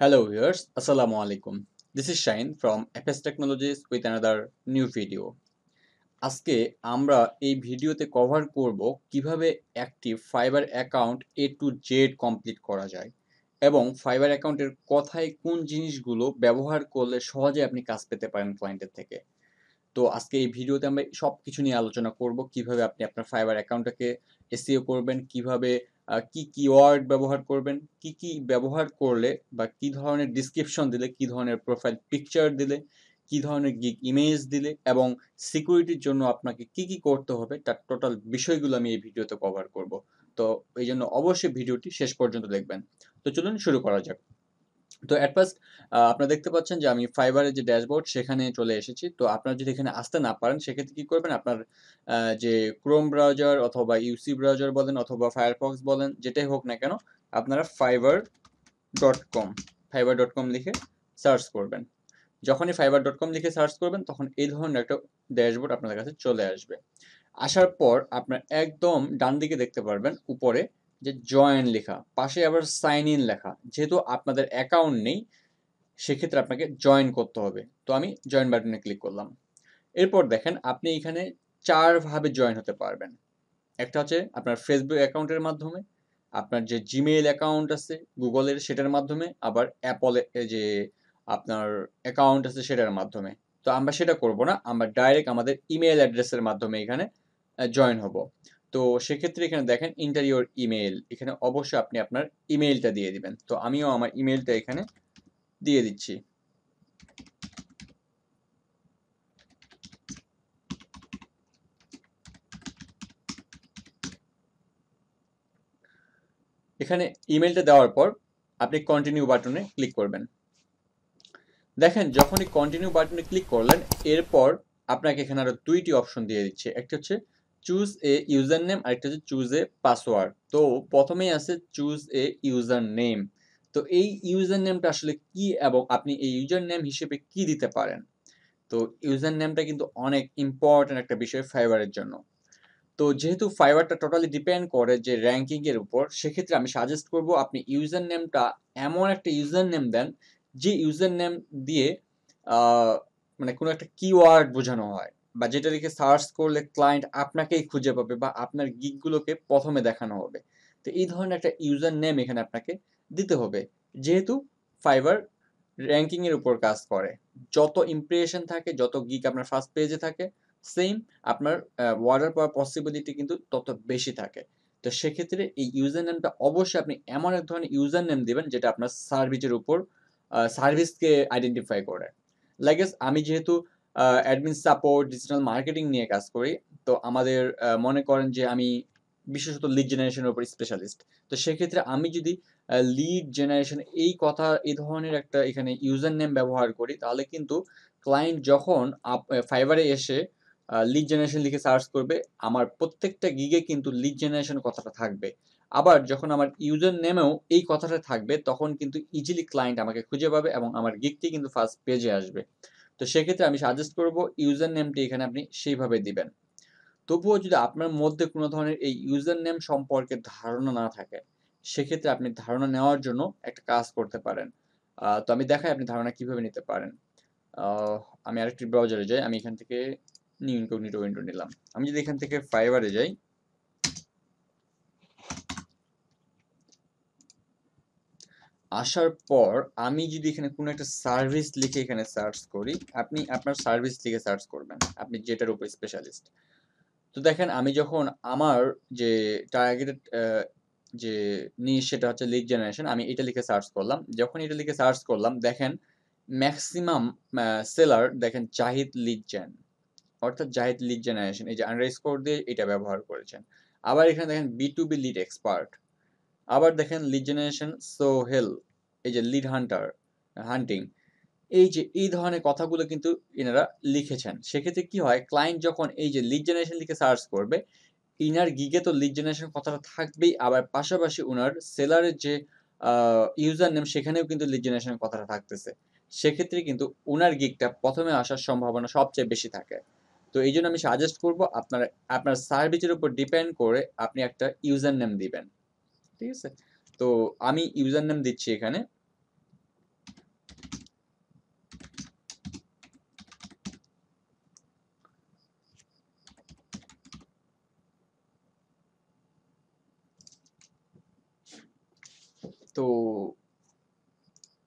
Hello viewers, Assalamu alaikum. This is Shine from FS Technologies with another new video. আজকে আমরা এই ভিডিওতে cover করব কিভাবে একটি fibre account A to Z complete করা যায় এবং ফাইবার অ্যাকাউন্টের কোথায় কোন জিনিসগুলো ব্যবহার করলে সহজে আপনি কাজ পেতে পারেন ক্লায়েন্টের থেকে। তো আজকে এই ভিডিওতে আমরা সবকিছু নিয়ে আলোচনা করব কিভাবে আপনি আপনার ফাইবার অ্যাকাউন্টটাকে এসইও করবেন, কিভাবে কি কিওয়ার্ড ব্যবহার করবেন, কি ব্যবহার করলে বা কি ধরনের ডেসক্রিপশন দিলে, কি ধরনের প্রোফাইল পিকচার দিলে, কি ধরনের গিগ ইমেজ দিলে এবং সিকিউরিটির জন্য আপনাকে কি করতে হবে তার টোটাল বিষয়গুলো আমি এই ভিডিওতে কভার করব। তো এই জন্য অবশ্যই ভিডিওটি শেষ পর্যন্ত দেখবেন। তো চলুন শুরু করা যাক। তো এট ফার্স্ট আপনারা দেখতে পাচ্ছেন যে আমি ফাইবারের যে ড্যাশবোর্ড সেখানে চলে এসেছি। তো আপনারা যদি এখানে আসতে না পারেন সেক্ষেত্রে কি করবেন, আপনার যে ক্রোম ব্রাউজার অথবা ইউসি ব্রাউজার বলেন অথবা ফায়ারফক্স বলেন, যেটাই হোক না কেন, আপনারা fiverr.com লিখে সার্চ করবেন। যখনই fiverr.com লিখে সার্চ করবেন তখন এই ধরনের একটা ড্যাশবোর্ড আপনাদের কাছে চলে আসবে। আসার পর আপনার একদম ডান দিকে দেখতে পারবেন উপরে যে জয়েন লেখা, পাশে আবার সাইন ইন লেখা। যেহেতু আপনাদের অ্যাকাউন্ট নেই সেক্ষেত্রে আপনাকে জয়েন করতে হবে। তো আমি জয়েন বাটনে ক্লিক করলাম। এরপর দেখেন আপনি এখানে ৪ ভাবে জয়েন হতে পারবেন। একটা হচ্ছে আপনার ফেসবুক অ্যাকাউন্টের মাধ্যমে, আপনার যে জিমেইল অ্যাকাউন্ট আছে গুগলের সেটার মাধ্যমে, আবার অ্যাপল যে আপনার অ্যাকাউন্ট আছে সেটার মাধ্যমে। তো আমরা সেটা করব না, আমরা ডাইরেক্ট আমাদের ইমেইল অ্যাড্রেসের মাধ্যমে এখানে জয়েন হব। তো সেক্ষেত্রে এখানে দেখেন এন্টার ইওর ইমেইল, এখানে অবশ্যই আপনি আপনার ইমেইলটা দিয়ে দিবেন। তো আমিও আমার ইমেইলটা এখানে দিয়ে দিচ্ছি। এখানে ইমেলটা দেওয়ার পর আপনি কন্টিনিউ বাটনে ক্লিক করবেন। দেখেন যখনই কন্টিনিউ বাটনে ক্লিক করলেন এরপর আপনাকে এখানে আরো দুইটি অপশন দিয়ে দিচ্ছে। একটা হচ্ছে চুজ এ ইউজার নেম, আরেকটা হচ্ছে চুজ এ পাসওয়ার্ড। তো প্রথমেই আছে চুজ এ ইউজার নেম। তো এই ইউজার নেমটা আসলে কি এবং আপনি এই ইউজার নেম হিসেবে কি দিতে পারেন। তো ইউজার নেমটা কিন্তু অনেক ইম্পর্টেন্ট একটা বিষয় ফাইবারের জন্য। তো যেহেতু ফাইবারটা টোটালি ডিপেন্ড করে যে র্যাঙ্কিং এর উপর, সেক্ষেত্রে আমি সাজেস্ট করব আপনি ইউজার নেমটা এমন একটা ইউজার নেম দেন যে ইউজার নেম দিয়ে আহ, মানে কোনো একটা কিওয়ার্ড বোঝানো হয় বা যেটা লিখে সার্চ করলে ক্লায়েন্ট আপনাকেই খুঁজে পাবে বা আপনার গিগগুলোকে প্রথমে দেখানো হবে। তো এই ধরনের একটা ইউজার নেম এখানে আপনাকে দিতে হবে। যেহেতু ফাইবার র্যাঙ্কিং এর উপর কাজ করে, যত ইমপ্রেশন থাকে, যত গিগ আপনার ফার্স্ট পেজে থাকে, সেম আপনার অর্ডার পাওয়ার পসিবিলিটি কিন্তু তত বেশি থাকে। তো সেক্ষেত্রে এই ইউজার নেমটা অবশ্যই আপনি এমন এক ধরনের ইউজার নেম দিবেন যেটা আপনার সার্ভিসের উপর সার্ভিসকে আইডেন্টিফাই করে। লাইক আমি যেহেতু অ্যাডমিন সাপোর্ট ডিজিটাল মার্কেটিং নিয়ে কাজ করি, তো আমাদের মনে করেন যে আমি বিশেষত লিড জেনারেশনের উপর স্পেশালিস্ট। তো সেক্ষেত্রে আমি যদি লিড জেনারেশন এই ধরনের একটা এখানে ইউজার নেম ব্যবহার করি তাহলে কিন্তু ক্লায়েন্ট যখন ফাইবারে এসে লিড জেনারেশন লিখে সার্চ করবে, আমার প্রত্যেকটা গিগে কিন্তু লিড জেনারেশন কথাটা থাকবে। আবার যখন আমার ইউজার নেমেও এই কথাটা থাকবে তখন কিন্তু ইজিলি ক্লায়েন্ট আমাকে খুঁজে পাবে এবং আমার গিগটি কিন্তু ফার্স্ট পেজে আসবে। তো সেক্ষেত্রে আমি সাজেস্ট করব ইউজার নেমটি এখানে আপনি সেইভাবে দিবেন। তবুও যদি আপনার মধ্যে কোনো ধরনের এই ইউজার নেম সম্পর্কে ধারণা না থাকে সেক্ষেত্রে আপনি ধারণা নেওয়ার জন্য একটা কাজ করতে পারেন। তো আমি দেখাই আপনি ধারণা কিভাবে নিতে পারেন। আহ, আমি আরেকটি ব্রাউজারে যাই, আমি এখান থেকে নিউ ইনকগনিটো উইন্ডো নিলাম। আমি যদি এখান থেকে ফাইবারে যাই, আসার পর আমি যদি এখানে কোনো একটা সার্ভিস লিখে এখানে সার্চ করি, আপনি আপনার সার্ভিস লিখে সার্চ করবেন আপনি যেটার উপর স্পেশালিস্ট। তো দেখেন আমি যখন আমার যে টার্গেটেড যে নিশ সেটা হচ্ছে লিড জেনারেশন, আমি এটা লিখে সার্চ করলাম। যখন এটা লিখে সার্চ করলাম দেখেন ম্যাক্সিমাম সেলার দেখেন জাহিদ লিড জেন, অর্থাৎ জাহিদ লিড জেনারেশন, এই যে আন্ডারস্কোর দিয়ে এটা ব্যবহার করেছেন। আবার এখানে দেখেন B2B লিড এক্সপার্ট, আবার দেখেন লিড জেনারেশন সোহেল, এই যে লিড হান্টিং। এই যে এই ধরনের কথাগুলো কিন্তু এনারা লিখেছেন। সেক্ষেত্রে কি হয়, ক্লায়েন্ট যখন এই যে লিড জেনারেশন লিখে সার্চ করবে, ইনার গিগে তো লিড জেনারেশন কথাটা থাকবেই, আবার পাশাপাশি উনার সেলারের যে ইউজার নেম সেখানেও কিন্তু লিড জেনারেশন কথাটা থাকতেছে। সেক্ষেত্রে কিন্তু উনার গিগটা প্রথমে আসার সম্ভাবনা সবচেয়ে বেশি থাকে। তো এই জন্য আমি সাজেস্ট করব আপনার আপনার সার্ভিসের উপর ডিপেন্ড করে আপনি একটা ইউজার নেম দিবেন। ঠিক আছে? তো আমি ইউজার নেম দিচ্ছি এখানে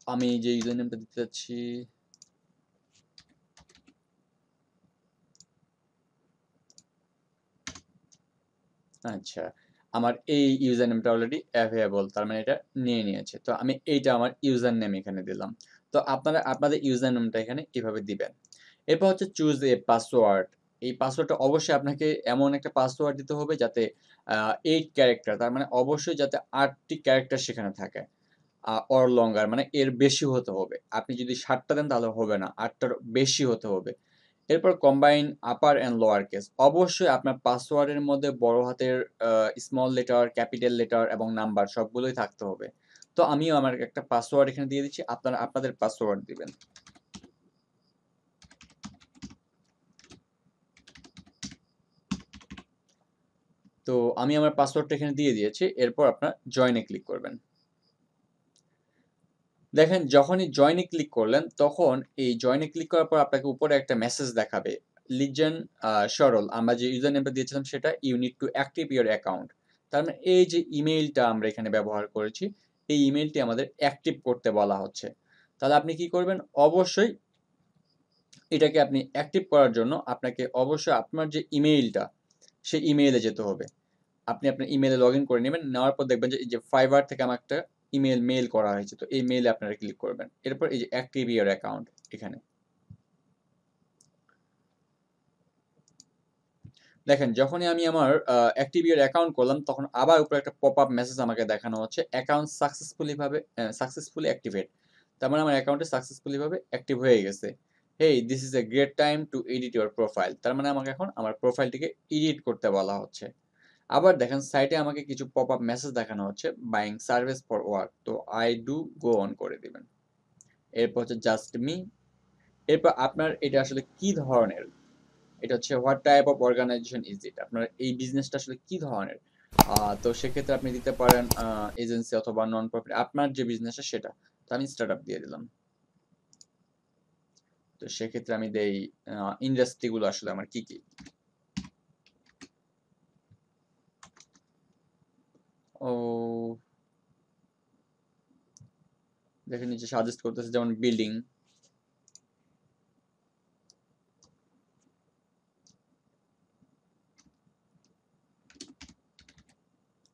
আমি যে ইউজার নেমটা দিতে যাচ্ছি, আচ্ছা, আমার এই ইউজার নেমটা অলরেডি অ্যাভেলেবল, তার মানে এটা নিয়ে নিয়েছে। তো আমি এইটা আমার ইউজার নেম এখানে দিলাম। তো আপনারা আপনাদের ইউজার নেমটা এখানে এভাবে দিবেন। এরপর হচ্ছে চুজ এ পাসওয়ার্ড। এই পাসওয়ার্ডটা অবশ্যই আপনাকে এমন একটা পাসওয়ার্ড দিতে হবে যাতে 8 ক্যারেক্টার, তার মানে অবশ্যই যাতে 8টি ক্যারেক্টার সেখানে থাকে। অর লঙ্গার মানে এর বেশি হতে হবে। আপনি যদি 7 টা দেন তাহলে হবে না। 8 টার বেশি হতে হবে। এরপর combine upper and lower case. অবশ্যই আপনার পাসওয়ার্ডের মধ্যে বড় হাতের স্মল লেটার, ক্যাপিটাল লেটার এবং নাম্বার সবগুলোই থাকতে হবে। তো আমিও আমার একটা পাসওয়ার্ড এখানে দিয়ে দিচ্ছি। আপনারা আপনাদের পাসওয়ার্ড দিবেন। তো আমি আমার পাসওয়ার্ডটা এখানে দিয়ে দিয়েছি। এরপর আপনার জয়েন এ ক্লিক করবেন। দেখেন যখনই জয়েন এ ক্লিক করলেন তখন এই জয়েন এ ক্লিক করার পর আপনাকে উপরে একটা মেসেজ দেখাবে। লিজেন সরল আমরা যে ইউজার নেমটা দিয়েছিলাম সেটা you need to active your account. তার মানে এই যে ইমেইলটা আমরা এখানে ব্যবহার করেছি, এই ইমেইলটি আমাদের অ্যাক্টিভ করতে বলা হচ্ছে। তাহলে আপনি কি করবেন? অবশ্যই এটাকে আপনি অ্যাক্টিভ করার জন্য আপনাকে অবশ্যই আপনার যে ইমেইলটা, সেই ইমেইলে যেতে হবে। আপনি আপনার ইমেইলে লগইন করে নেবেন। নেওয়ার পর দেখবেন যে এই যে ফাইবার থেকে আমার একটা ইমেইল মেইল করা হয়েছে। তো এই মেইলে আপনারা ক্লিক করবেন। এরপর এই যে অ্যাক্টিভ ইওর অ্যাকাউন্ট এখানে। দেখেন যখনই আমি আমার অ্যাক্টিভ ইওর অ্যাকাউন্ট করলাম তখন আবার উপরে একটা পপআপ মেসেজ আমাকে দেখানো হচ্ছে অ্যাকাউন্ট সাকসেসফুলি অ্যাক্টিভেট। তার মানে আমার অ্যাকাউন্টে সাকসেসফুলি ভাবে অ্যাক্টিভ হয়ে গেছে। Hey this is a great time to edit your profile. তার মানে আমাকে এখন আমার প্রোফাইলটিকে এডিট করতে বলা হচ্ছে। আবার দেখেন সাইটে আমাকে কিছু পপআপ মেসেজ দেখানো হচ্ছে বাইং সার্ভিস ফর ওয়ার্ক। তো আই ডু গো অন করে দিবেন। এরপর হচ্ছে জাস্ট মি। এরপর আপনার এটা আসলে কি ধরনের, এটা হচ্ছে what type of organisation is it, আপনার এই বিজনেসটা আসলে কি ধরনের। তো সেক্ষেত্রে আপনি দিতে পারেন এজেন্সি অথবা নন প্রফিট, আপনার যে বিজনেসটা সেটা। তো আমি স্টার্ট আপ দিয়ে দিলাম। তো সেক্ষেত্রে আমি দেই ইন্ডাস্ট্রিগুলো আসলে আমার কি কি। ও দেখেন নিচে সাজেস্ট করতেছে যেমন বিল্ডিং,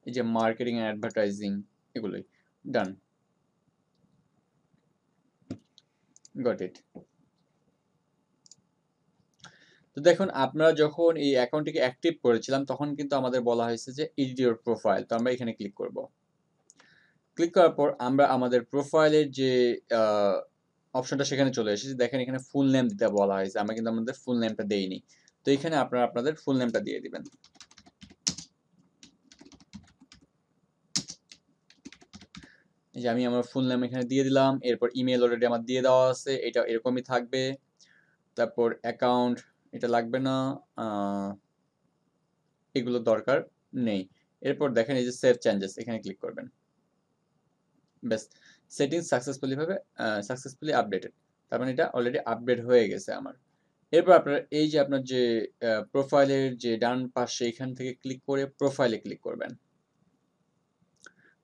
এই যে মার্কেটিং এন্ড অ্যাডভার্টাইজিং, এগুলোই ডান, গট ইট। তো দেখুন আপনারা যখন এই অ্যাকাউন্টটিকে অ্যাক্টিভ করেছিলাম তখন কিন্তু আমাদের বলা হয়েছে যে এডিট ইওর প্রোফাইল। তো আমরা এখানে ক্লিক করব। ক্লিক করার পর আমরা আমাদের প্রোফাইলের যে অপশনটা সেখানে চলে এসেছি। দেখেন এখানে ফুল নেম দিতে বলা হয়েছে। আমরা কিন্তু আমাদের ফুল নেমটা দেইনি। তো এখানে আপনারা আপনাদের ফুল নেমটা দিয়ে দিবেন। এই যে আমি আমার ফুল নেম এখানে দিয়ে দিলাম। এরপর ইমেল অলরেডি আমার দিয়ে দেওয়া আছে। এটা এরকমই থাকবে। তারপর অ্যাকাউন্ট এটা লাগবে না। এগুলো দরকার নেই। এরপর দেখেন এই যে সেভ চেঞ্জেস এখানে ক্লিক করবেন। ব্যাস, সেটিংস সাকসেসফুলি আপডেটেড। তার মানে এটা অলরেডি আপডেট হয়ে গেছে আমার। এরপর আপনারা এই যে আপনার যে প্রোফাইলের যে ডান পাশে এখান থেকে ক্লিক করে প্রোফাইলে ক্লিক করবেন।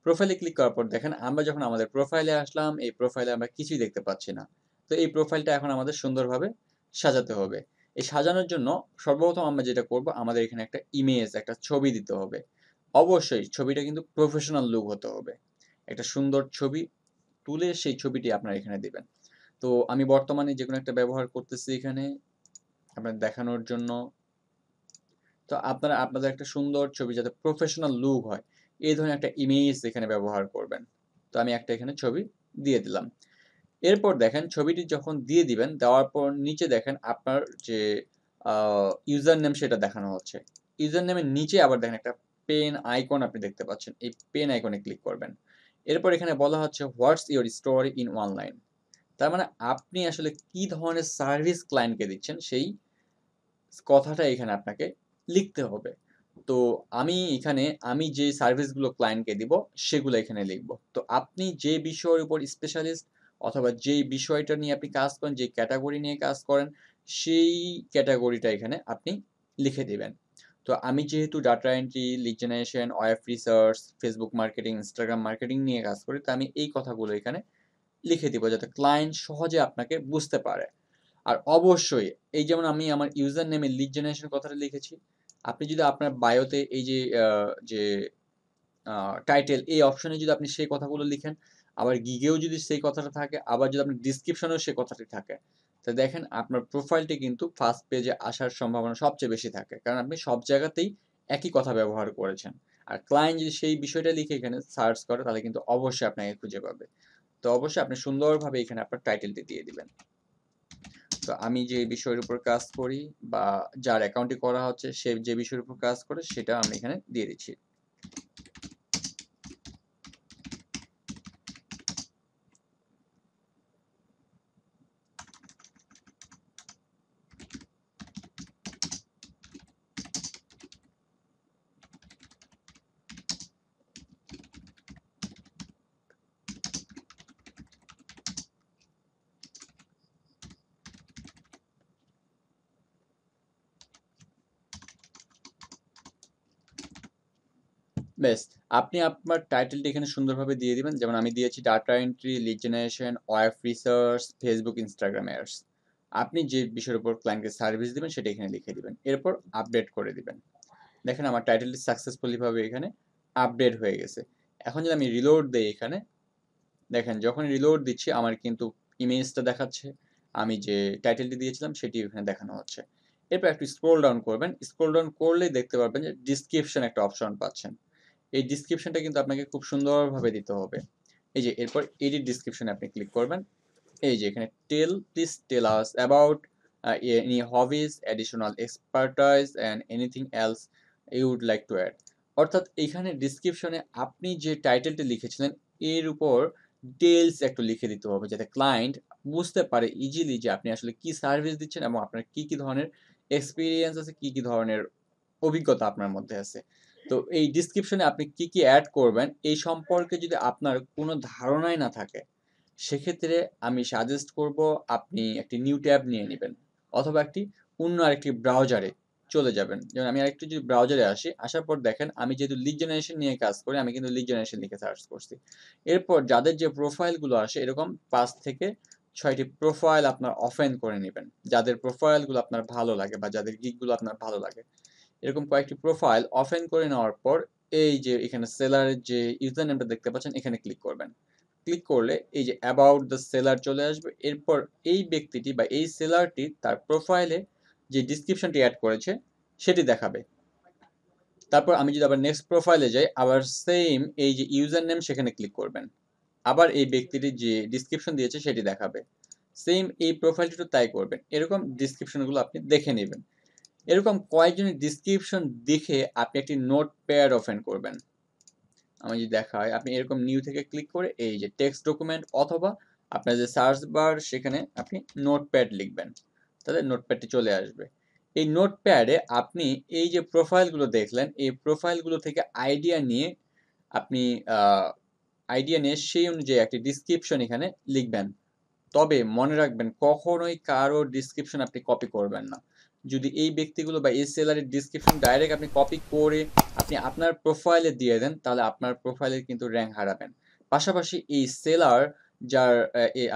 প্রোফাইলে ক্লিক করার পর দেখেন আমরা যখন আমাদের প্রোফাইলে আসলাম এই প্রোফাইলে আমরা কিছুই দেখতে পাচ্ছি না। তো এই প্রোফাইলটা এখন আমাদের সুন্দরভাবে সাজাতে হবে। এই সাজানোর জন্য সর্বপ্রথম আমরা যেটা করব, আমাদের এখানে একটা ইমেজ, একটা ছবি দিতে হবে। অবশ্যই ছবিটা কিন্তু প্রফেশনাল লুক হতে হবে। একটা সুন্দর ছবি তুলে সেই ছবিটি আপনারা এখানে দিবেন। তো আমি বর্তমানে যেকোনো একটা ব্যবহার করতেছি এখানে আপনাদের দেখানোর জন্য। তো আপনারা আপনাদের একটা সুন্দর ছবি যাতে প্রফেশনাল লুক হয় এই ধরনের একটা ইমেজ এখানে ব্যবহার করবেন। তো আমি একটা এখানে ছবি দিয়ে দিলাম। এরপর দেখেন ছবিটি যখন দিয়ে দিবেন, দেওয়ার পর নিচে দেখেন আপনার যে ইউজার নেম সেটা দেখানো হচ্ছে। ইউজার নেমের নিচে আবার দেখেন একটা পেন আইকন আপনি দেখতে পাচ্ছেন। এই পেন আইকনে ক্লিক করবেন। এরপর এখানে বলা হচ্ছে what's your story in one line. তার মানে আপনি আসলে কি ধরনের সার্ভিস ক্লায়েন্টকে দিচ্ছেন সেই কথাটা এখানে আপনাকে লিখতে হবে। তো আমি এখানে আমি যে সার্ভিসগুলো ক্লায়েন্টকে দিব সেগুলো এখানে লিখব। তো আপনি যে বিষয়ের উপর স্পেশালিস্ট অথবা যেই বিষয়টা নিয়ে আপনি কাজ করেন, যে ক্যাটাগরি নিয়ে কাজ করেন, সেই ক্যাটাগরিটা এখানে আপনি লিখে দিবেন। তো আমি যেহেতু data entry, lead generation, web research, Facebook marketing, Instagram marketing নিয়ে কাজ করি, তো আমি এই কথাগুলো এখানে লিখে দিব যাতে ক্লায়েন্ট সহজে আপনাকে বুঝতে পারে। আর অবশ্যই এই যেমন আমি আমার ইউজার নেমে লিড জেনারেশন কথাটা লিখেছি, আপনি যদি আপনার বায়োতে এই যে টাইটেল এই অপশনে যদি আপনি সেই কথাগুলো লিখেন, আবার গিগেও যদি সেই কথাটা থাকে, আবার যদি আপনার ডিসক্রিপশনেও সেই কথাটি থাকে, তো দেখেন আপনার প্রোফাইলটি কিন্তু ফার্স্ট পেজে আসার সম্ভাবনা সবচেয়ে বেশি থাকে। কারণ আপনি সব জায়গাতেই একই কথা ব্যবহার করেছেন। আর ক্লায়েন্ট যদি সেই বিষয়টা লিখে এখানে সার্চ করে তাহলে কিন্তু অবশ্যই আপনাকে খুঁজে পাবে। তো অবশ্যই আপনি সুন্দরভাবে এখানে আপনার টাইটেলটি দিয়ে দিবেন। তো আমি যে বিষয়ের উপর কাজ করি বা যার অ্যাকাউন্টটি করা হচ্ছে সে যে বিষয়ের উপর কাজ করে সেটা আমি এখানে দিয়ে দিচ্ছি। বেশ, আপনি আপনার টাইটেলটি এখানে সুন্দরভাবে দিয়ে দিবেন। যেমন আমি দিয়েছি data entry, lead generation, web research, Facebook, Instagram ads. আপনি যে বিষয়ের উপর ক্লায়েন্টকে সার্ভিস দিবেন সেটা এখানে লিখে দিবেন। এরপর আপডেট করে দিবেন। দেখেন আমার টাইটেলটি সাকসেসফুলি ভাবে এখানে আপডেট হয়ে গেছে। এখন যদি আমি রিলোড দেই এখানে, দেখেন যখন রিলোড দিচ্ছি আমার কিন্তু ইমেজটা দেখাচ্ছে। আমি যে টাইটেলটি দিয়েছিলাম সেটি এখানে দেখানো হচ্ছে। এরপর একটু স্ক্রল ডাউন করবেন। স্ক্রল ডাউন করলেই দেখতে পারবেন যে ডেসক্রিপশন একটা অপশন পাচ্ছেন। এই ডেসক্রিপশনটা কিন্তু আপনাকে খুব সুন্দরভাবে দিতে হবে। এই যে এরপর এডিট ডেসক্রিপশনে আপনি ক্লিক করবেন। এই যে এখানে please tell us about any hobbies, additional expertise and anything else you would like to add. অর্থাৎ এখানে ডেসক্রিপশনে আপনি যে টাইটেলটি লিখেছিলেন এর উপর ডিটেইলস একটু লিখে দিতে হবে যাতে ক্লায়েন্ট বুঝতে পারে ইজিলি যে আপনি আসলে কি সার্ভিস দিচ্ছেন এবং আপনার কি ধরনের এক্সপেরিয়েন্স আছে, কি ধরনের অভিজ্ঞতা আপনার মধ্যে আছে। তো এই ডেসক্রিপশনে আপনি কি এড করবেন এই সম্পর্কে যদি আপনার কোনো ধারণাই না থাকে, সেক্ষেত্রে আমি সাজেস্ট করব আপনি একটি নিউ ট্যাব নিয়ে নিবেন। অথবা অন্য আরেকটি ব্রাউজারে চলে যাবেন। যেমন আমি আরেকটু যদি ব্রাউজারে আসি, আসার পর দেখেন আমি যেহেতু লিড জেনারেশন নিয়ে কাজ করি, আমি কিন্তু লিড জেনারেশন লিখে সার্চ করছি। এরপর যাদের যে প্রোফাইলগুলো আসে এরকম ৫ থেকে ৬টি প্রোফাইল আপনার ওপেন করে নিবেন। যাদের প্রোফাইলগুলো আপনার ভালো লাগে বা যাদের গিগগুলো আপনার ভালো লাগে। এরকম কয়েকটি প্রোফাইল ওপেন করে নেওয়ার পর এই যে এখানে সেলারের যে ইউজার নেমটা দেখতে পাচ্ছেন এখানে ক্লিক করবেন। ক্লিক করলে এই যে অ্যাবাউট দ্য সেলার চলে আসবে। এরপর এই ব্যক্তিটি বা এই সেলারটি তার প্রোফাইলে যে ডেসক্রিপশনটি অ্যাড করেছে সেটি দেখাবে। তারপর আমি যদি আবার নেক্সট প্রোফাইলে যাই, আবার সেম এই যে ইউজার নেম সেখানে ক্লিক করবেন। আবার এই ব্যক্তিটি যে ডেসক্রিপশন দিয়েছে সেটি দেখাবে। সেম এই প্রোফাইলটিও তাই করবেন। এরকম ডেসক্রিপশনগুলো আপনি দেখে নেবেন। এরকম কয়েকজনের ডেসক্রিপশন দেখে আপনি একটি নোটপ্যাড ওপেন করবেন। আমি যদি দেখাই, আপনি এরকম নিউ থেকে ক্লিক করে এই যে টেক্সট ডকুমেন্ট অথবা আপনার যে সার্চ বার সেখানে আপনি নোটপ্যাড লিখবেন। তাহলে নোটপ্যাডটি চলে আসবে। এই নোটপ্যাডে আপনি এই যে প্রোফাইলগুলো দেখলেন এই প্রোফাইলগুলো থেকে আপনি আইডিয়া নিয়ে সেই অনুযায়ী একটি ডেসক্রিপশন এখানে লিখবেন। তবে মনে রাখবেন কখনোই কারো ডেসক্রিপশন আপনি কপি করবেন না। যদি এই ব্যক্তিগুলো বা এই সেলারের ডেসক্রিপশন ডাইরেক্ট আপনি কপি করে আপনি আপনার প্রোফাইলে দিয়ে দেন তাহলে আপনার প্রোফাইলের কিন্তু র্যাঙ্ক হারাবেন। পাশাপাশি এই সেলার যার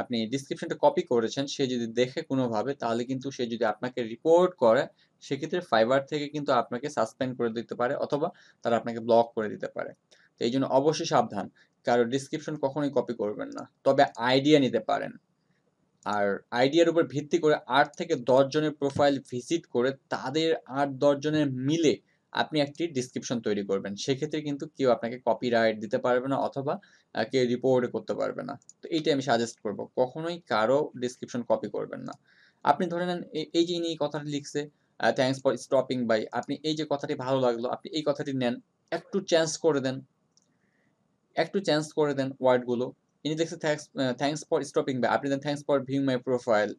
আপনি ডেসক্রিপশনটা কপি করেছেন সে যদি দেখে কোনোভাবে তাহলে কিন্তু সে যদি আপনাকে রিপোর্ট করে সেক্ষেত্রে ফাইবার থেকে কিন্তু আপনাকে সাসপেন্ড করে দিতে পারে অথবা তারা আপনাকে ব্লক করে দিতে পারে। তো এই জন্য অবশ্যই সাবধান, কারো ডেসক্রিপশন কখনোই কপি করবেন না, তবে আইডিয়া নিতে পারেন। আর আইডিয়ার উপর ভিত্তি করে ৮ থেকে ১০ জনের প্রোফাইল ভিজিট করে তাদের ৮-১০ জনের মিলে আপনি একটি ডেসক্রিপশন তৈরি করবেন। সেক্ষেত্রে কিন্তু কেউ আপনাকে কপিরাইট দিতে পারবে না অথবা কেউ রিপোর্ট করতে পারবে না। তো এইটাই আমি সাজেস্ট করব। কখনোই কারো ডেসক্রিপশন কপি করবেন না। আপনি ধরে নেন এই যে ইনি এই কথাটি লিখছে, থ্যাংকস ফর স্টপিং বাই। আপনি এই যে কথাটি ভালো লাগলো, আপনি এই কথাটি নেন, একটু চেঞ্জ করে দেন। একটু চেঞ্জ করে দেন ওয়ার্ডগুলো। ইনি লিখছে থ্যাংকস ফর স্টপিং বাই। আপনি দেন thanks for viewing my profile.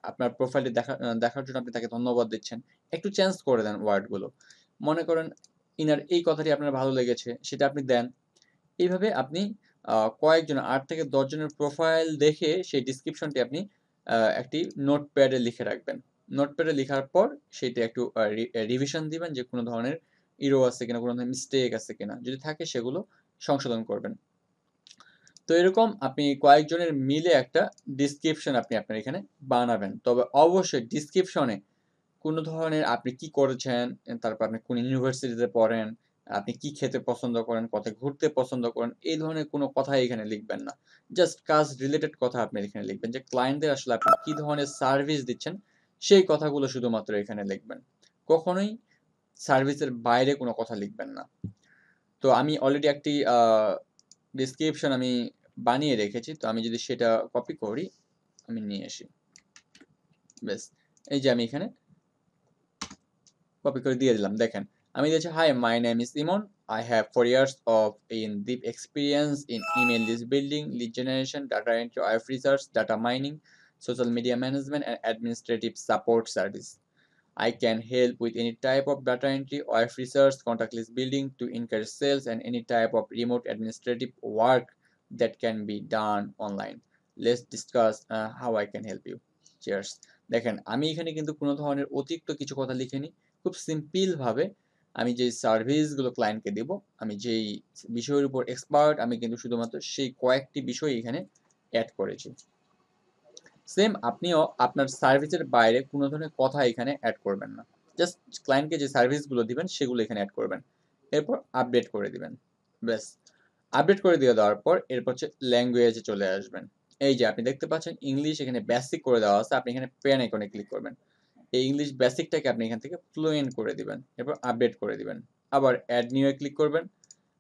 আপনার প্রোফাইলটি দেখার জন্য আপনি তাকে ধন্যবাদ দিচ্ছেন। একটু চেঞ্জ করে দেন ওয়ার্ডগুলো। মনে করেন ইনার এই কথাটি আপনার ভালো লেগেছে, সেটা আপনি দেন। এইভাবে আপনি কয়েকজন ৮ থেকে ১০ জনের প্রোফাইল দেখে সেই ডেসক্রিপশনটি আপনি একটি নোটপ্যাডে লিখে রাখবেন। নোটপ্যাডে লিখার পর সেইটা একটু রিভিশন দিবেন যে কোনো ধরনের ইরর আছে কিনা, কোনো ধরনের মিস্টেক আছে কিনা। যদি থাকে সেগুলো সংশোধন করবেন। তো এরকম আপনি কয়েকজনের মিলে একটা ডিসক্রিপশন আপনি আপনার এখানে বানাবেন। তবে অবশ্যই ডিসক্রিপশনে কোনো ধরনের আপনি কি করেছেন, তারপর আপনি কোন ইউনিভার্সিটিতে পড়েন, আপনি কি খেতে পছন্দ করেন, কোথায় ঘুরতে পছন্দ করেন, এই ধরনের কোনো কথাই এখানে লিখবেন না। জাস্ট কাজ রিলেটেড কথা আপনি এখানে লিখবেন যে ক্লায়েন্টদের আসলে আপনি কি ধরনের সার্ভিস দিচ্ছেন, সেই কথাগুলো শুধুমাত্র এখানে লিখবেন। কখনোই সার্ভিসের বাইরে কোনো কথা লিখবেন না। তো আমি অলরেডি একটি ডেসক্রিপশন আমি বানিয়ে রেখেছি। তো আমি যদি সেটা কপি করি, আমি নিয়ে আসি। ব্যাস, এই যে আমি এখানে কপি করে দিয়ে দিলাম। দেখেন, আমি দিয়েছি, hi my name is Emon, I have 4 years of in deep experience in email list building, lead generation, data entry, OF research, data mining, social media management and administrative support service. I can help with any type of data entry, OF research, contact list building to encourage sales and any type of remote administrative work that can be done online. Let's discuss how I can help you. Cheers. দেখেন, আমি এখানে কিন্তু কোনো ধরনের অতিরিক্ত কিছু কথা লিখিনি। খুব সিম্পল ভাবে আমি যেই সার্ভিসগুলো ক্লায়েন্টকে দেব, আমি যেই বিষয়ের উপর এক্সপার্ট, আমি কিন্তু শুধুমাত্র সেই কয়েকটি বিষয় এখানে অ্যাড করেছি। সেম আপনিও আপনার সার্ভিসের বাইরে কোনো ধরনের কথা এখানে অ্যাড করবেন না। জাস্ট ক্লায়েন্টকে যে সার্ভিসগুলো দিবেন সেগুলো এখানে অ্যাড করবেন। এরপর আপডেট করে দিবেন। ব্যাস, আপডেট করে দিয়ে দেওয়ার পর এরপর হচ্ছে ল্যাঙ্গুয়েজে চলে আসবেন। এই যে আপনি দেখতে পাচ্ছেন ইংলিশ এখানে বেসিক করে দেওয়া আছে। আপনি এখানে পেন আইকনে ক্লিক করবেন। এই ইংলিশ বেসিকটাকে আপনি এখান থেকে ফ্লুয়েন্ট করে দিবেন। এরপর আপডেট করে দিবেন। আবার অ্যাড নিউ এ ক্লিক করবেন।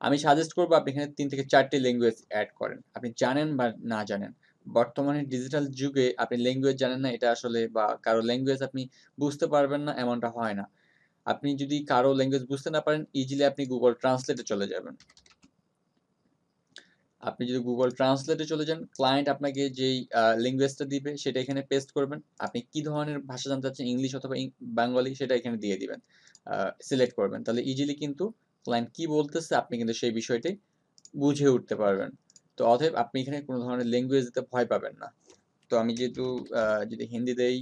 আমি সাজেস্ট করব আপনি এখানে ৩ থেকে ৪ টি ল্যাঙ্গুয়েজ অ্যাড করেন। আপনি জানেন বা না জানেন। বর্তমানে ডিজিটাল যুগে আপনি ল্যাঙ্গুয়েজ জানেন না, এটা আসলে বা কারো ল্যাঙ্গুয়েজ আপনি বুঝতে পারবেন না, এমনটা হয় না। আপনি যদি কারো ল্যাঙ্গুয়েজ বুঝতে না পারেন, ইজিলি আপনি Google Translate এ চলে যাবেন। আপনি যদি Google Translate এ চলে যান, ক্লায়েন্ট আপনাকে যেই ল্যাঙ্গুয়েজটা দিবে সেটা এখানে পেস্ট করবেন। আপনি কি ধরনের ভাষা জানতে চাচ্ছেন, ইংলিশ অথবা বেঙ্গলি, সেটা এখানে দিয়ে দিবেন। সিলেক্ট করবেন। তাহলে ইজিলি কিন্তু ক্লায়েন্ট কি বলতেছে আপনি কিন্তু সেই বিষয়টাই বুঝে উঠতে পারবেন। তো অতএব আপনি এখানে কোনো ধরনের ল্যাঙ্গুয়েজ দিতে ভয় পাবেন না। তো আমি যেহেতু যদি হিন্দি দেই,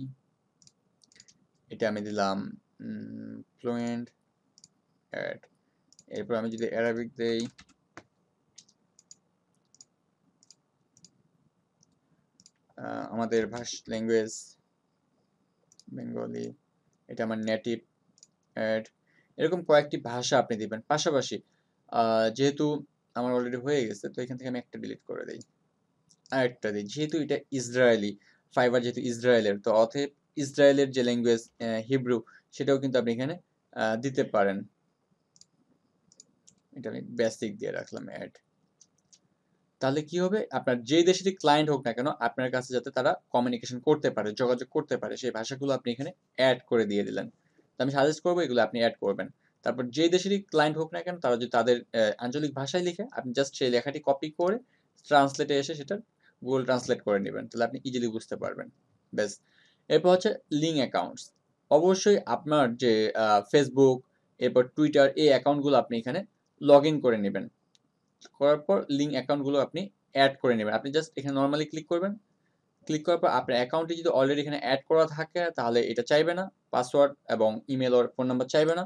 এটা আমি দিলাম ফ্লুয়েন্ট অ্যাড। এরপর আমি যদি অ্যারাবিক দেই, আমাদের ল্যাঙ্গুয়েজ বেঙ্গলি, এটা আমার নেটিভ অ্যাড। এরকম কয়েকটি ভাষা আপনি দিবেন। পাশাপাশি যেহেতু আমার অলরেডি হয়ে গেছে, তো এখান থেকে আমি একটা ডিলিট করে দেই। আরেকটা দিই। যেহেতু এটা ইসরায়েলি, ফাইবার যেহেতু ইসরায়েলের, তো অতএব ইসরায়েলের যে ল্যাঙ্গুয়েজ হিব্রু, সেটাও কিন্তু আপনি এখানে দিতে পারেন। এটা আমি বেসিক দিয়ে রাখলাম অ্যাড। তাহলে কি হবে, আপনার যেই দেশেরই ক্লায়েন্ট হোক না কেন, আপনার কাছে যাতে তারা কমিউনিকেশন করতে পারে, যোগাযোগ করতে পারে, সেই ভাষাগুলো আপনি এখানে অ্যাড করে দিয়ে দিলেন। তো আমি সাজেস্ট করবো এগুলো আপনি অ্যাড করবেন। তারপর যেই দেশেরই ক্লায়েন্ট হোক না কেন, তারা যদি তাদের আঞ্চলিক ভাষায় লিখে, আপনি জাস্ট সেই লেখাটি কপি করে ট্রান্সলেটে এসে সেটা গুগল ট্রান্সলেট করে নেবেন। তাহলে আপনি ইজিলি বুঝতে পারবেন। ব্যাস। এরপর হচ্ছে লিঙ্ক অ্যাকাউন্টস। অবশ্যই আপনার যে ফেসবুক, এরপর টুইটার, এই অ্যাকাউন্টগুলো আপনি এখানে লগ ইন করে নেবেন। করার পর লিঙ্ক অ্যাকাউন্টগুলো আপনি অ্যাড করে নেবেন। আপনি জাস্ট এখানে নরমালি ক্লিক করবেন। ক্লিক করার পর আপনার অ্যাকাউন্টটি যদি অলরেডি এখানে অ্যাড করা থাকে, তাহলে এটা চাইবে না। পাসওয়ার্ড এবং ইমেল ওর ফোন নাম্বার চাইবে না।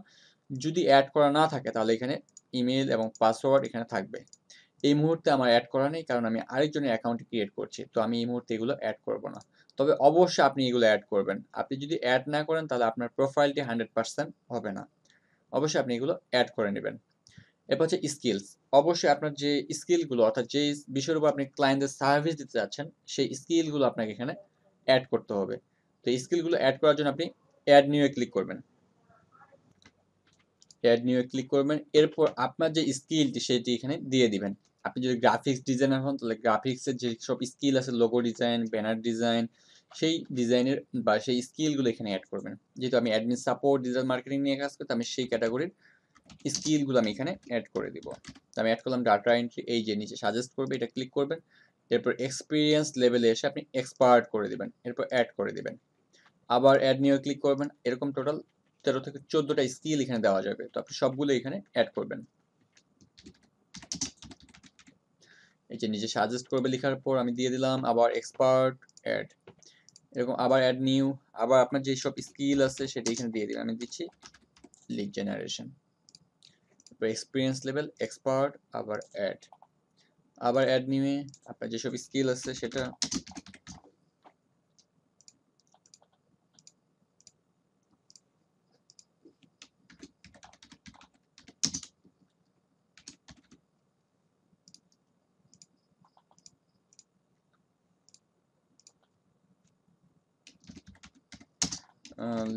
যদি অ্যাড করা না থাকে, তাহলে এখানে ইমেল এবং পাসওয়ার্ড এখানে থাকবে। এই মুহূর্তে আমার অ্যাড করা নেই, কারণ আমি আরেকজনের অ্যাকাউন্ট ক্রিয়েট করছি। তো আমি এই মুহূর্তে এগুলো অ্যাড করব না। তবে অবশ্যই আপনি এগুলো অ্যাড করবেন। আপনি যদি অ্যাড না করেন, তাহলে আপনার প্রোফাইলটি 100% হবে না। অবশ্যই আপনি এগুলো অ্যাড করে নেবেন। এরপর হচ্ছে স্কিলস। অবশ্যই আপনার যে স্কিলগুলো, অর্থাৎ যে বিষয়ের উপর আপনি ক্লায়েন্টদের সার্ভিস দিতে যাচ্ছেন, সেই স্কিলগুলো আপনাকে এখানে অ্যাড করতে হবে। তো এই স্কিলগুলো অ্যাড করার জন্য আপনি অ্যাড নিউ এ ক্লিক করবেন। অ্যাড নিউ এ ক্লিক করবেন। এরপর আপনার যে স্কিলটি সেটি এখানে দিয়ে দিবেন। আপনি যদি গ্রাফিক্স ডিজাইনার হন, তাহলে গ্রাফিক্সের যে সব স্কিল আছে, লোগো ডিজাইন, ব্যানার ডিজাইন, সেই ডিজাইনের বা সেই স্কিলগুলো এখানে অ্যাড করবেন। যেহেতু আমি অ্যাডমিন সাপোর্ট, ডিজিটাল মার্কেটিং নিয়ে কাজ করি, তো আমি সেই ক্যাটাগরির স্কিলগুলো আমি এখানে অ্যাড করে দিব। তো আমি অ্যাড করলাম ডাটা এন্ট্রি, এই যে নিচে সাজেস্ট করবে, এটা ক্লিক করবেন। এরপর এক্সপিরিয়েন্স লেভেলে এসে আপনি এক্সপার্ট করে দিবেন। এরপর অ্যাড করে দিবেন। আবার অ্যাড নিয়ে ক্লিক করবেন। এরকম টোটাল 13 থেকে 14টা স্কিল এখানে দেওয়া যাবে। তো আপনি সবগুলো এখানে অ্যাড করবেন। এই যে নিচে সাজেস্ট করবে লেখার পর আমি দিয়ে দিলাম আবার এক্সপার্ট অ্যাড। এরকম আবার অ্যাড নিউ, আবার আপনার যে সব স্কিল আছে সেটা এখানে দিয়ে দিবেন। আমি দিচ্ছি lead generation, experience level, expert, আবার অ্যাড। আবার অ্যাড নিয়ে আপনার যেসব স্কিল আছে সেটা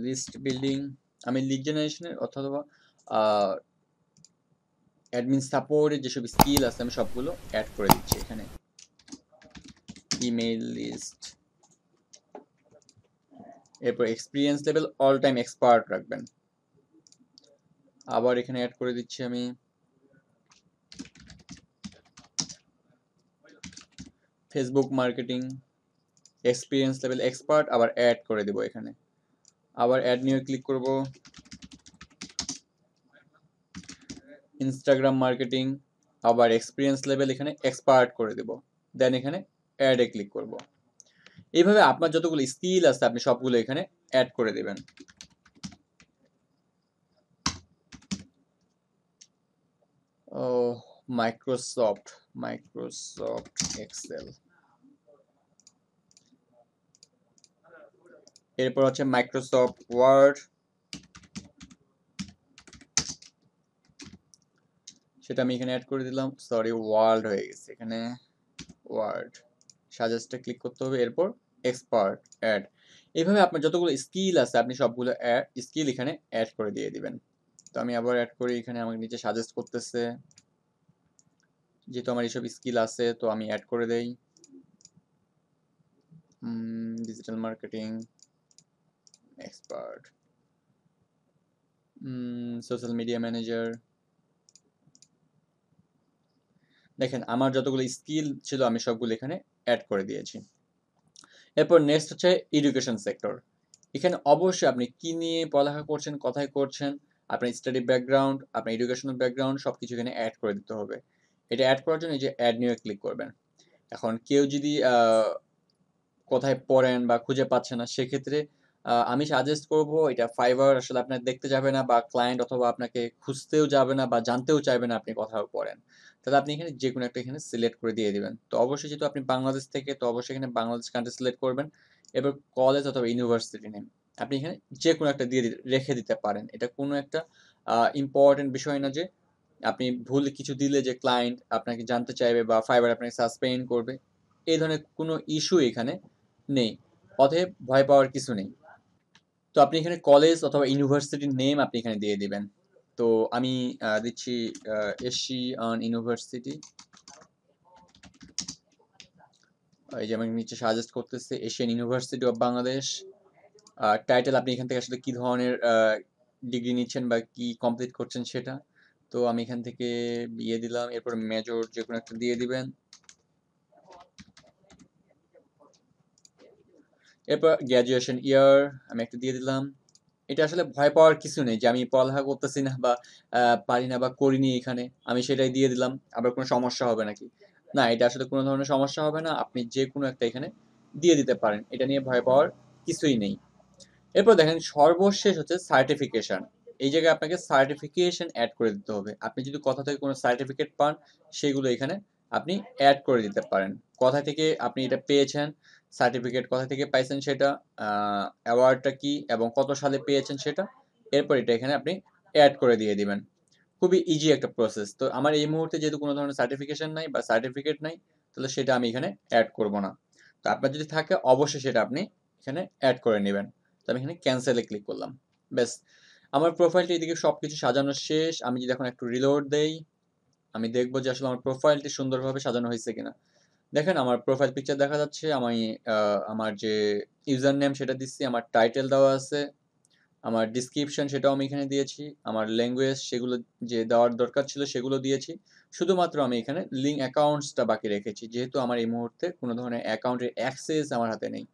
লিস্ট বিল্ডিং, আমি লিড জেনারেশনের অথবা অ্যাডমিন সাপোর্টের যেসব স্কিল আছে আমি সবগুলো অ্যাড করে দিচ্ছি এখানে। ইমেইল লিস্ট, এরপর experience level all time expert রাখবেন। আবার এখানে অ্যাড করে দিচ্ছি আমি Facebook marketing experience level expert, আবার অ্যাড করে দেব এখানে। আবার অ্যাড নিয়ে ক্লিক করব। ইনস্টাগ্রাম মার্কেটিং, আবার এক্সপিরিয়েন্স লেভেল এখানে এক্সপার্ট করে দেব, দেন এখানে অ্যাডে ক্লিক করব। এইভাবে আপনার যতগুলো স্কিল আছে আপনি সবগুলো এখানে অ্যাড করে দেবেন। ও মাইক্রোসফট এক্সেল, এরপর হচ্ছে মাইক্রোসফট ওয়ার্ড, সেটা আমি এখানে অ্যাড করে দিলাম। সরি, ওয়ার্ল্ড হয়ে গেছে এখানে, ওয়ার্ড। সাজেস্টে ক্লিক করতে হবে, এরপর এক্সপার্ট অ্যাড। এইভাবে আপনার যতগুলো স্কিল আছে আপনি সবগুলো স্কিল এখানে অ্যাড করে দিয়ে দিবেন। তো আমি আবার অ্যাড করি, এখানে আমাকে নিচে সাজেস্ট করতেছে, যেহেতু আমার এইসব স্কিল আছে তো আমি অ্যাড করে দেই। Digital marketing expert, social media manager. দেখেন আমার যতগুলো স্কিল ছিল আমি সবগুলো এখানে অ্যাড করে দিয়েছি। এরপর নেক্সট হচ্ছে এডুকেশন সেক্টর। এখানে অবশ্যই আপনি কি নিয়ে পড়ালেখা করছেন, কোথায় করছেন, আপনার স্টাডি ব্যাকগ্রাউন্ড, আপনার এডুকেশনাল ব্যাকগ্রাউন্ড সবকিছু এখানে অ্যাড করে দিতে হবে। এটা অ্যাড করার জন্য এই যে অ্যাড নিয়ে ক্লিক করবেন। এখন কেউ যদি কোথায় পড়েন বা খুঁজে পাচ্ছে না, সেক্ষেত্রে আমি সাজেস্ট করব এটা ফাইবার আসলে আপনার দেখতে যাবে না, বা ক্লায়েন্ট অথবা আপনাকে খুঁজতেও যাবে না বা জানতেও চাইবে না আপনি কোথাও পড়েন। তাহলে আপনি এখানে যে কোনো একটা এখানে সিলেক্ট করে দিয়ে দিবেন। তো অবশ্যই যেহেতু আপনি বাংলাদেশ থেকে, তো অবশ্যই এখানে বাংলাদেশ কান্ট্রি সিলেক্ট করবেন। এবার কলেজ অথবা ইউনিভার্সিটি নেম আপনি এখানে যে কোনো একটা দিয়ে রেখে দিতে পারেন। এটা কোনো একটা ইম্পর্টেন্ট বিষয় না যে আপনি ভুল কিছু দিলে যে ক্লায়েন্ট আপনাকে জানতে চাইবে বা ফাইবার আপনাকে সাসপেন্ড করবে, এই ধরনের কোনো ইস্যু এখানে নেই। অতএব ভয় পাওয়ার কিছু নেই। তো আপনি এখানে কলেজ অথবা ইউনিভার্সিটির নেম আপনি এখানে দিয়ে দিবেন। তো আমি দিচ্ছি এশিয়ান ইউনিভার্সিটি। এই যে আমাকে নিচে সাজেস্ট করতেছে Asian university of Bangladesh. Title আপনি এখান থেকে আসলে কি ধরনের ডিগ্রি নিচ্ছেন বা কি কমপ্লিট করছেন সেটা। তো আমি এখান থেকে বিএ দিলাম, এরপর মেজর যে কোনো একটা দিয়ে দিবেন। এরপর গ্র্যাজুয়েশন ইয়ার আমি একটা দিয়ে দিলাম। এটা আসলে ভয় পাওয়ার কিছু নেই যে আমি পড়ালেখা করতেছি না বা পারি না বা করিনি এখানে, আমি সেটাই দিয়ে দিলাম, আবার কোনো সমস্যা হবে নাকি? না, এটা আসলে কোনো ধরনের সমস্যা হবে না। আপনি যে কোনো একটা এখানে দিয়ে দিতে পারেন। এটা নিয়ে ভয় পাওয়ার কিছুই নেই। এরপর দেখেন সর্বশেষ হচ্ছে সার্টিফিকেশন। এই জায়গায় আপনাকে সার্টিফিকেশন অ্যাড করে দিতে হবে। আপনি যদি কোথা থেকে কোনো সার্টিফিকেট পান সেগুলো এখানে আপনি অ্যাড করে দিতে পারেন। কোথা থেকে আপনি এটা পেয়েছেন, সার্টিফিকেট কোথা থেকে পাইছেন সেটা, অ্যাওয়ার্ডটা কি এবং কত সালে পেয়েছেন সেটা, এরপর এটা এখানে আপনি অ্যাড করে দিয়ে দিবেন। খুবই ইজি একটা প্রসেস। তো আমার এই মুহূর্তে যেহেতু কোনো ধরনের সার্টিফিকেশন নাই বা সার্টিফিকেট নাই, তাহলে সেটা আমি এখানে অ্যাড করব না। তো আপনার যদি থাকে অবশ্যই সেটা আপনি এখানে অ্যাড করে নেবেন। তো আমি এখানে ক্যান্সেলে ক্লিক করলাম। ব্যাস, আমার প্রোফাইলটি এদিকে সবকিছু সাজানো শেষ। আমি যদি এখন একটু রিলোড দেই, আমি দেখব যে আসলে আমার প্রোফাইলটি সুন্দরভাবে সাজানো হয়েছে কিনা। দেখেন আমার প্রোফাইল পিকচার দেখা যাচ্ছে। আমি আমার যে ইউজার নেম সেটা দিচ্ছি, আমার টাইটেল দেওয়া আছে, আমার ডিসক্রিপশন সেটাও আমি এখানে দিয়েছি, আমার ল্যাঙ্গুয়েজ সেগুলো যে দেওয়ার দরকার ছিল সেগুলো দিয়েছি। শুধুমাত্র আমি এখানে লিঙ্ক অ্যাকাউন্টসটা বাকি রেখেছি, যেহেতু আমার এই মুহূর্তে কোনো ধরনের অ্যাকাউন্টের অ্যাক্সেস আমার হাতে নেই।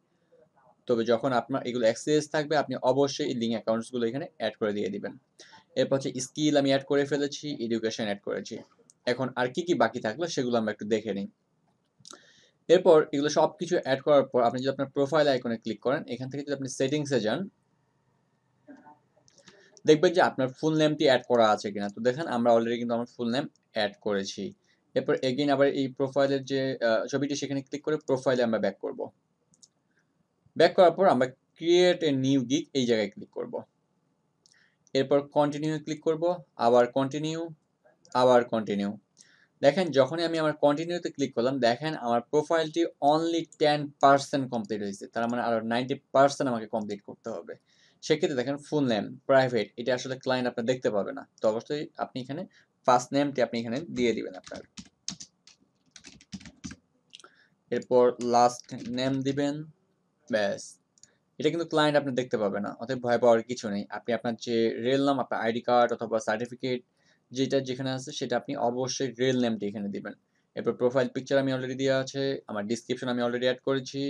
তবে যখন আপনার এগুলো অ্যাক্সেস থাকবে আপনি অবশ্যই এই লিঙ্ক অ্যাকাউন্টসগুলো এখানে অ্যাড করে দিয়ে দিবেন। এরপর হচ্ছে স্কিল আমি অ্যাড করে ফেলেছি, এডুকেশন অ্যাড করেছি। এখন আর কি কি বাকি থাকলো সেগুলো আমরা একটু দেখে নিই। এরপর এগুলো সব কিছু অ্যাড করার পর আপনি যদি আপনার প্রোফাইল আইকনে ক্লিক করেন, এখান থেকে যদি আপনি সেটিংসে যান, দেখবেন যে আপনার ফুল নেমটি অ্যাড করা আছে কিনা। তো দেখেন আমরা অলরেডি কিন্তু আমার ফুল নেম অ্যাড করেছি। এরপর এগেইন আবার এই প্রোফাইলের যে ছবিটি সেখানে ক্লিক করে প্রোফাইলে আমরা ব্যাক করব। ব্যাক করার পর আমরা ক্রিয়েট এ নিউ গিগ এই জায়গায় ক্লিক করব। এরপর কন্টিনিউ ক্লিক করব, আবার কন্টিনিউ, আবার কন্টিনিউ। দেখেন যখনই আমি আমার কন্টিনিউতে ক্লিক করলাম, দেখেন আমার প্রোফাইলটি অনলি 10% কমপ্লিট হয়েছে। তার মানে আরো 90% আমাকে কমপ্লিট করতে হবে। সেক্ষেত্রে দেখেন ফুল নেম, প্রাইভেট, এটা আসলে ক্লায়েন্ট আপনার দেখতে পাবে না। তো অবশ্যই আপনি এখানে ফার্স্ট নেমটি আপনি এখানে দিয়ে দিবেন আপনার। এরপর লাস্ট নেম দিবেন, ব্যাস। এটা কিন্তু ক্লায়েন্ট আপনি দেখতে পাবে না, অতএব ভয় পাওয়ার কিছু নেই। আপনি আপনার যে রিয়েল নাম, আপনার আইডি কার্ড অথবা সার্টিফিকেট যেটা যেখানে আছে সেটা আপনি অবশ্যই রিয়েল নেমটি এখানে দিবেন। এরপর প্রোফাইল পিকচার আমি অলরেডি দেওয়া আছে, আমার ডিসক্রিপশন আমি অলরেডি অ্যাড করেছি,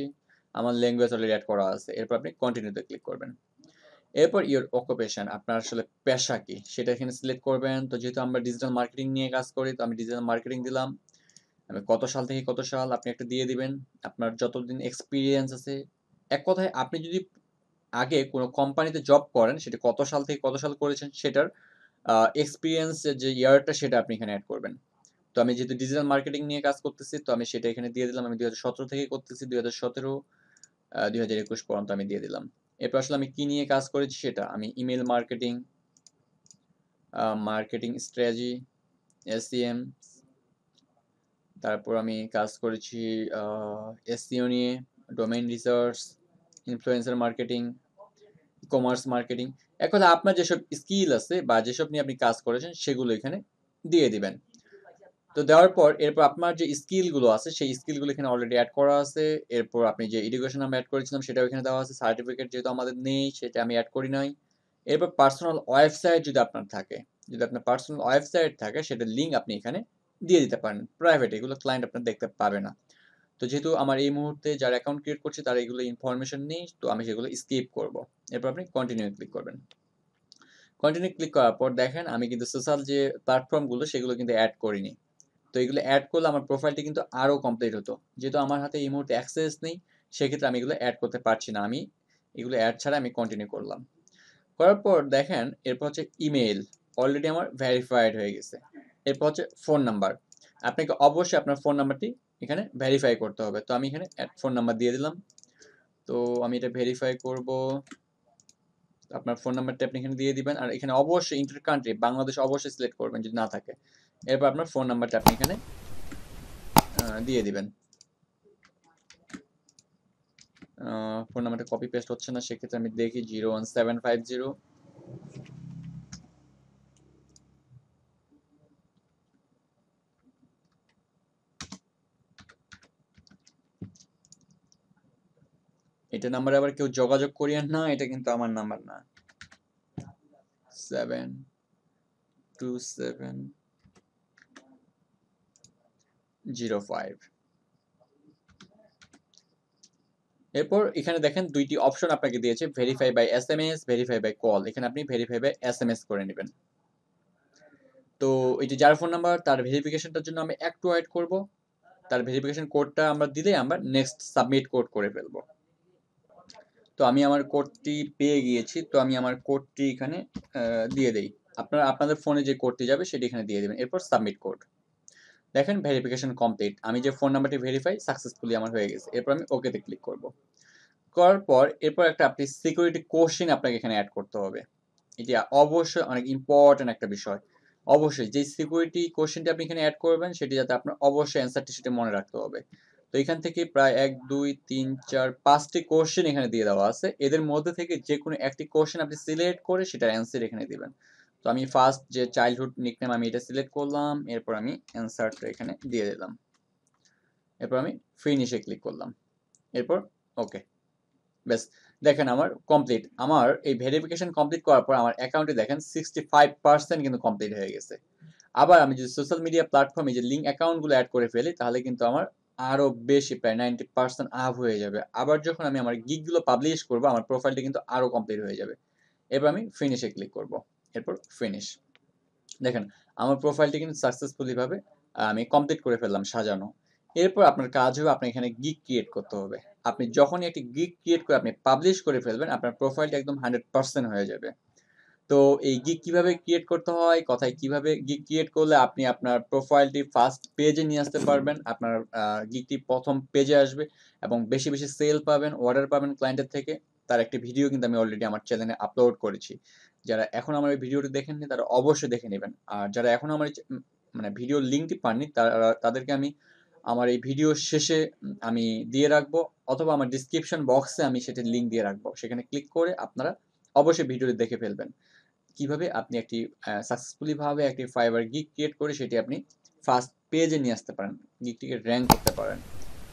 আমার ল্যাঙ্গুয়েজ অলরেডি অ্যাড করা আছে। এরপর আপনি কন্টিনিউতে ক্লিক করবেন। এরপর ইওর অকুপেশন, আপনার আসলে পেশা কি সেটা এখানে সিলেক্ট করবেন। তো যেহেতু আমরা ডিজিটাল মার্কেটিং নিয়ে কাজ করি, তো আমি ডিজিটাল মার্কেটিং দিলাম। আমি কত সাল থেকে কত সাল আপনি একটা দিয়ে দিবেন, আপনার যতদিন এক্সপিরিয়েন্স আছে। এক কথায় আপনি যদি আগে কোনো কোম্পানিতে জব করেন, সেটা কত সাল থেকে কত সাল করেছেন সেটার এক্সপিরিয়েন্সের যে ইয়ারটা সেটা আপনি এখানে অ্যাড করবেন। তো আমি যেহেতু ডিজিটাল মার্কেটিং নিয়ে কাজ করতেছি, তো আমি সেটা এখানে দিয়ে দিলাম। আমি 2017 থেকে করতেছি, 2017, 2021 পর্যন্ত আমি দিয়ে দিলাম। এরপর আসলে আমি কি নিয়ে কাজ করেছি সেটা আমি email marketing, marketing strategy, SEM, তারপর আমি কাজ করেছি এসইও নিয়ে, domain research, influencer marketing, commerce marketing. এক কথা আপনার যেসব স্কিল আছে বা যেসব নিয়ে আপনি কাজ করেছেন সেগুলো এখানে দিয়ে দিবেন। তো দেওয়ার পর এরপর আপনার যে স্কিলগুলো আছে সেই স্কিলগুলো এখানে অলরেডি অ্যাড করা আছে। এরপর আপনি যে এডুকেশন আমরা অ্যাড করেছিলাম সেটাও এখানে দেওয়া আছে। সার্টিফিকেট যেহেতু আমাদের নেই সেটা আমি অ্যাড করি নাই। এরপর পার্সোনাল ওয়েবসাইট যদি আপনার থাকে, যদি আপনার পার্সোনাল ওয়েবসাইট থাকে সেটার লিঙ্ক আপনি এখানে দিয়ে দিতে পারেন। প্রাইভেট, এগুলো ক্লায়েন্ট আপনার দেখতে পাবে না। তো যেহেতু আমার এই মুহূর্তে যারা অ্যাকাউন্ট ক্রিয়েট করছে তার এগুলো ইনফরমেশন নেই, তো আমি সেগুলো স্কিপ করব। এরপর আপনি কন্টিনিউ ক্লিক করবেন। কন্টিনিউ ক্লিক করার পর দেখেন আমি কিন্তু সোশ্যাল যে প্ল্যাটফর্মগুলো সেগুলো কিন্তু অ্যাড করিনি। তো এগুলো অ্যাড করলে আমার প্রোফাইলটি কিন্তু আরও কমপ্লিট হতো। যেহেতু আমার হাতে এই মুহূর্তে অ্যাক্সেস নেই, সেক্ষেত্রে আমি এগুলো অ্যাড করতে পারছি না। আমি এগুলো অ্যাড ছাড়া আমি কন্টিনিউ করলাম। করার পর দেখেন এরপর হচ্ছে ইমেল, অলরেডি আমার ভেরিফাইড হয়ে গেছে। এরপর হচ্ছে ফোন নাম্বার, আপনাকে অবশ্যই আপনার ফোন নাম্বারটি এখানে ভেরিফাই করতে হবে। তো আমি এখানে ফোন নাম্বার দিয়ে দিলাম। তো আমি এটা ভেরিফাই করব। আপনার ফোন নাম্বারটা আপনি এখানে দিয়ে দিবেন, আর এখানে অবশ্যই ইন্টার কান্ট্রি বাংলাদেশ অবশ্যই সিলেক্ট করবেন যদি না থাকে। এরপর আপনার ফোন নাম্বারটা আপনি এখানে দিয়ে দিবেন। ফোন নাম্বারটা কপি পেস্ট হচ্ছে না, সেক্ষেত্রে আমি দেখি 01750। এটা নাম্বারে আবার কেউ যোগাযোগ করিয়েন না, এটা কিন্তু আমার নাম্বার না। 72705। এরপর এখানে দেখেন দুইটি অপশন আপনাকে দিয়েছে, verify by SMS, verify by call. এখানে আপনি ভেরিফাই বাই এসএমএস করে নেবেন। তো এটি যার ফোন নাম্বার তার ভেরিফিকেশনটার জন্য আমি একটু ওয়েট করব। তার ভেরিফিকেশন কোডটা আমরা দিলে আমরা নেক্সট সাবমিট কোড করে ফেলবো। তো আমি আমার কোডটি পেয়ে গিয়েছি, তো আমি আমার কোডটি এখানে দিয়ে দেই। আপনারা আপনাদের ফোনে যে কোডটি যাবে সেটি এখানে দিয়ে দেবেন। এরপর সাবমিট কোড। দেখেন ভেরিফিকেশন কমপ্লিট, আমি যে ফোন নাম্বারটি ভেরিফাই সাকসেসফুলি আমার হয়ে গেছে। এরপর আমি ওকেতে ক্লিক করব। করার পর এরপর একটা আপনি সিকিউরিটি কোশ্চেন আপনাকে এখানে অ্যাড করতে হবে। এটি অবশ্যই অনেক ইম্পর্টেন্ট একটা বিষয়। অবশ্যই যে সিকিউরিটি কোশ্চেনটি আপনি এখানে অ্যাড করবেন সেটি যাতে আপনার অবশ্যই অ্যান্সারটি সেটা মনে রাখতে হবে। তো এখান থেকে প্রায় 1 2 3 4 5টি কোশ্চেন এখানে দিয়ে দেওয়া আছে। এদের মধ্যে থেকে যে কোনো একটি কোশ্চেন আপনি সিলেক্ট করে সেটার অ্যান্সার এখানে দিবেন। তো আমি ফার্স্ট যে চাইল্ডহুড নিকনেম আমি এটা সিলেক্ট করলাম, এরপর আমি অ্যান্সারটা এখানে দিয়ে দিলাম। এরপর আমি ফিনিশে ক্লিক করলাম। এরপর ওকে, ব্যাস। দেখেন আমার কমপ্লিট। আমার এই ভেরিফিকেশন কমপ্লিট করার পর আমার অ্যাকাউন্টে দেখেন 65% কিন্তু কমপ্লিট হয়ে গেছে। আবার আমি যদি সোশ্যাল মিডিয়া প্ল্যাটফর্মে যে লিঙ্ক অ্যাকাউন্টগুলো অ্যাড করে ফেলি তাহলে কিন্তু আমার আরও বেশি প্রায় 90% আপ হয়ে যাবে। আবার যখন আমি আমার গিগগুলো পাবলিশ করব আমার প্রোফাইলটা কিন্তু আরও কমপ্লিট হয়ে যাবে। এরপর আমি ফিনিশে ক্লিক করব। এরপর ফিনিশ। দেখেন আমার প্রোফাইলটি কিন্তু সাকসেসফুলি ভাবে আমি কমপ্লিট করে ফেললাম সাজানো। এরপর আপনার কাজ হবে আপনার এখানে গিগ ক্রিয়েট করতে হবে। আপনি যখনই একটি গিগ ক্রিয়েট করে আপনি পাবলিশ করে ফেলবেন আপনার প্রোফাইলটা একদম 100% হয়ে যাবে। তো এই গিগ কিভাবে ক্রিয়েট করতে হয়, কোথায় কিভাবে গিগ ক্রিয়েট করলে আপনি আপনার প্রোফাইলটি ফার্স্ট পেজে নিয়ে আসতে পারবেন, আপনার গিগটি প্রথম পেজে আসবে এবং বেশি বেশি সেল পাবেন, অর্ডার পাবেন ক্লায়েন্টের থেকে, তার একটি ভিডিও কিন্তু আমি অলরেডি আমার চ্যানেলে আপলোড করেছি। যারা এখন আমার এই ভিডিওটি দেখেননি তারা অবশ্যই দেখে নেবেন। আর যারা এখন আমার মানে ভিডিওর লিঙ্কটি পাননি তাদেরকে আমি আমার এই ভিডিও শেষে আমি দিয়ে রাখবো, অথবা আমার ডিসক্রিপশন বক্সে আমি সেটির লিঙ্ক দিয়ে রাখবো। সেখানে ক্লিক করে আপনারা অবশ্যই ভিডিওটি দেখে ফেলবেন। কিভাবে আপনি একটি সাকসেসফুলি ভাবে একটি ফাইবার গিগ ক্রিয়েট করে সেটি আপনি ফার্স্ট পেজে নিয়ে আসতে পারেন, গিগটিকে র্যাঙ্ক করতে পারেন।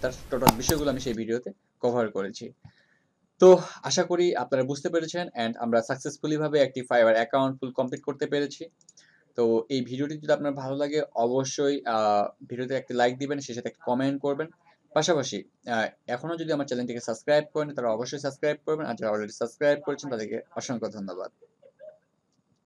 তার টোটাল বিষয়গুলো আমি সেই ভিডিওতে কভার করেছি। তো আশা করি আপনারা বুঝতে পেরেছেন অ্যান্ড আমরা সাকসেসফুলি ভাবে একটি ফাইবার অ্যাকাউন্ট ফুল কমপ্লিট করতে পেরেছি। তো এই ভিডিওটি যদি আপনার ভালো লাগে অবশ্যই ভিডিওতে একটি লাইক দিবেন, সেই সাথে একটা কমেন্ট করবেন। পাশাপাশি আ এখনো যদি আমার চ্যানেলটিকে সাবস্ক্রাইব করেন তারা অবশ্যই সাবস্ক্রাইব করবেন। আর যারা অলরেডি সাবস্ক্রাইব করেছেন তাদেরকে অসংখ্য ধন্যবাদ।